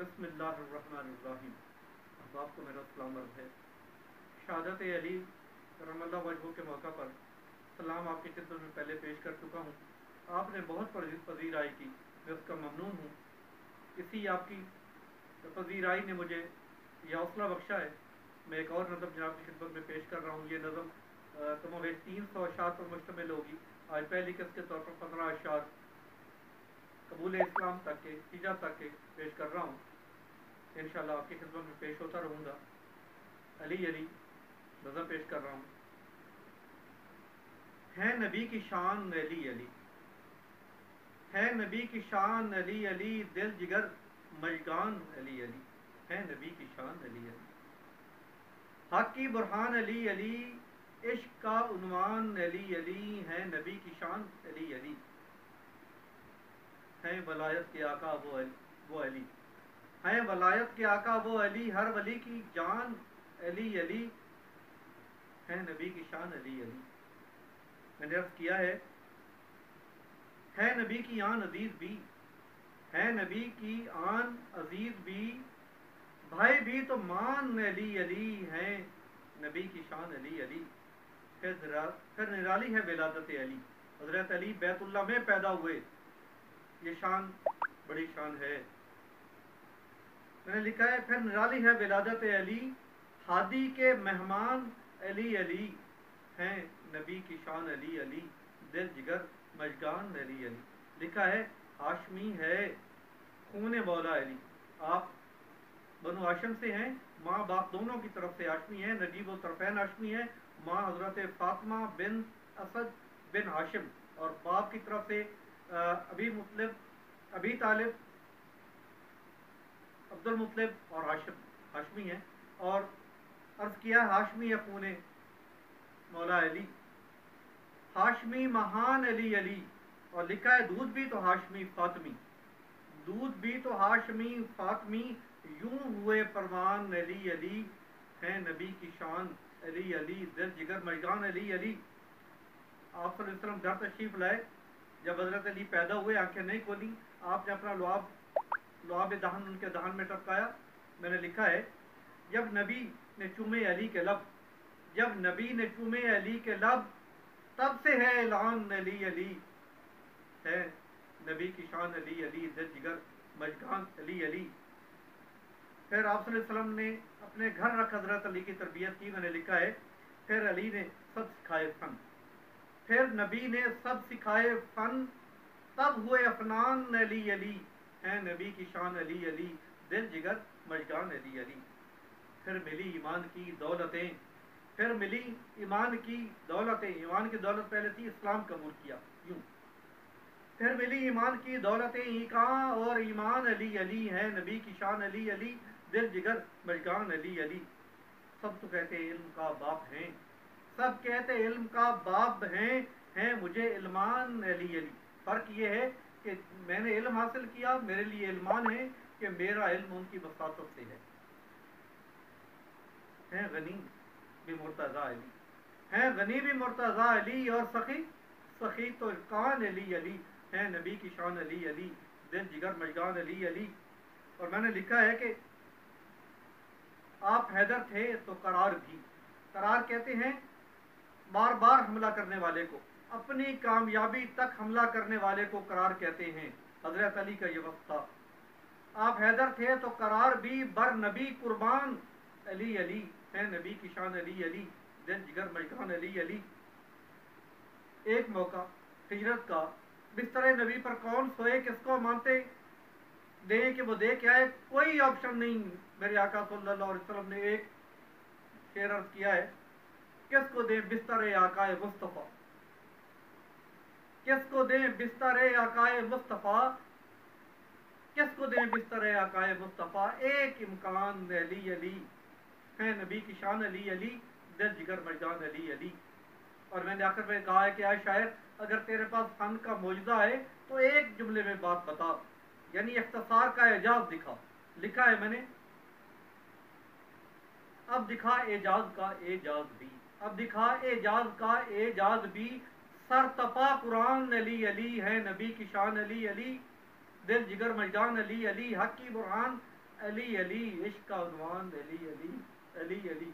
بسم اللہ الرحمن الرحیم۔ احباب کو میرا سلام عرض ہے۔ شہادت علی کرم اللہ وجہہ کے موقع پر سلام آپ کی خدمت میں پہلے پیش کر چکا ہوں۔ آپ نے بہت پذیرائی کی، میں اس کا ممنون ہوں۔ اسی آپ کی پذیرائی نے مجھے یہ حوصلہ بخشا ہے۔ میں ایک اور نظم جناب کی خدمت میں پیش کر رہا ہوں۔ یہ نظم کم و بیش 300 اشعار پر مشتمل ہوگی۔ آج پہلی قسط کے طور پر 15 اشعار قبول اسلام تک کے، ہجرت تک کے پیش کر رہا ہوں۔ انشاءاللہ آپ کی خدمت میں پیش ہوتا رہوں گا۔ علی علی نظم پیش کر رہا ہوں۔ ہے نبی کی شان علی علی، ہے نبی کی شان علی علی، دل جگر مژگان علی علی، ہے نبی کی شان علی علی، حق کی برہان علی علی، عشق کا عنوان علی علی، ہے نبی کی شان علی علی، ہے ولایت کے آقا وہ علی، ہے ولایت کے آقا وہ علی، ہر ولی کی جان علی علی، ہے نبی کی شان علی علی۔ میں نے عرض کیا ہے نبی کی آن عزیز بھی، ہے نبی کی آن عزیز بھی، بھائی بھی تو مان علی علی، ہے نبی کی شان علی علی۔ پھر نرالی ہے ولادت علی، حضرت علی بیت اللہ میں پیدا ہوئے، یہ شان بڑی شان ہے۔ میں نے لکھا ہے پھر نرالی ہے ولادت علی، ہادی کے مہمان علی علی، ہیں نبی کی شان علی علی، دل جگر مژگان علی علی۔ لکھا ہے ہاشمی ہے خون مولا علی، آپ بنو ہاشم سے ہیں، ماں باپ دونوں کی طرف سے ہاشمی ہیں، نجیب الطرفین ہاشمی ہیں، ماں حضرت فاطمہ بن اسد بن ہاشم، اور باپ کی طرف سے ابی طالب، عبد المطلب اور ہاشمی ہیں، اور عرض کیا ہاشمی ہے خون مولا علی، ہاشمی مہان علی علی، اور لکھا ہے دودھ بھی تو ہاشمی فاطمی، دودھ بھی تو ہاشمی فاطمی، یوں ہوئے پروان علی علی، ہے نبی کی شان علی علی، دل جگر مژگان علی علی۔ آپ صلی اللہ علیہ وسلم گھر تشریف لائے، جب حضرت علی پیدا ہوئے آنکھیں نہیں کھولی، آپ نے اپنا لعاب دہن ان کے دہن میں ٹپکایا۔ میں نے لکھا ہے جب نبی نے چومے علی کے لب، جب نبی نے چومے علی کے لب، تب سے ہے اعلان علی علی، ہے نبی کی شان علی علی، دل جگر مژگان علی علی۔ پھر آپ صلی اللہ علیہ وسلم نے اپنے گھر رکھ حضرت علی کی تربیت کی۔ میں نے لکھا ہے پھر علی نے سب سکھائے فن، پھر نبی نے سب سکھائے فن، تب ہوئے افنان علی علی، ہے نبی کی شان علی علی، دل جگر مژگان علی علی۔ پھر ملی ایمان کی دولتیں، پھر ملی ایمان کی دولتیں، ایمان کی دولت پہلے تھی، اسلام قبول کیا، یوں پھر ملی ایمان کی دولتیں ایکاں اور ایمان علی علی، ہے نبی کی شان علی علی، دل جگر مژگان علی علی۔ سب تو کہتے علم کا باپ ہیں، سب کہتے علم کا باپ ہیں مجھے علمان علی علی۔ فرق یہ ہے کہ میں نے علم حاصل کیا، میرے لیے علمان ہے کہ میرا علم ان کی وساطت سے ہے غنی بھی مرتضیٰ علی، ہے غنی بھی مرتضیٰ علی، اور سخی تو کان علی علی، ہے نبی کی شان علی علی، دل جگر مژگان علی علی۔ اور میں نے لکھا ہے کہ آپ حیدر تھے تو قرار بھی، قرار کہتے ہیں بار بار حملہ کرنے والے کو، اپنی کامیابی تک حملہ کرنے والے کو قرار کہتے ہیں۔ حضرت علی کا یہ وقت تھا، آپ حیدر تھے تو قرار بھی، بر نبی قربان علی علی، ہے نبی کی شان علی علی، دل جگر مژگان علی علی۔ ایک موقع ہجرت کا، بستر نبی پر کون سوئے، کس کو مانتے دیں کہ وہ دے کے آئے، کوئی آپشن نہیں۔ میرے آقا صلی اللہ علیہ وسلم نے ایک شعر عرض کیا ہے، کس کو دیں بستر آقا مصطفیٰ، کس کو دیں بستر آقا مصطفیٰ، کس کو دیں بستر آقا مصطفیٰ، ایک امکان علی علی، ہے نبی کی شان علی علی، دل جگر مژگان علی علی۔ اور میں نے آخر میں کہا ہے کہ آج شاعر اگر تیرے پاس فن کا معجزہ ہے تو ایک جملے میں بات بتا، یعنی اختصار کا اعجاز دکھا۔ لکھا ہے میں نے اب دکھا اعجاز کا اعجاز بھی، اب دکھا اعجاز کا اعجاز بھی، سر تپا قرآن علی علی، ہے نبی کی شان علی علی، دل جگر مژگان علی علی، حق کی برہان علی علی عشق کا عنوان علی علی علی علی.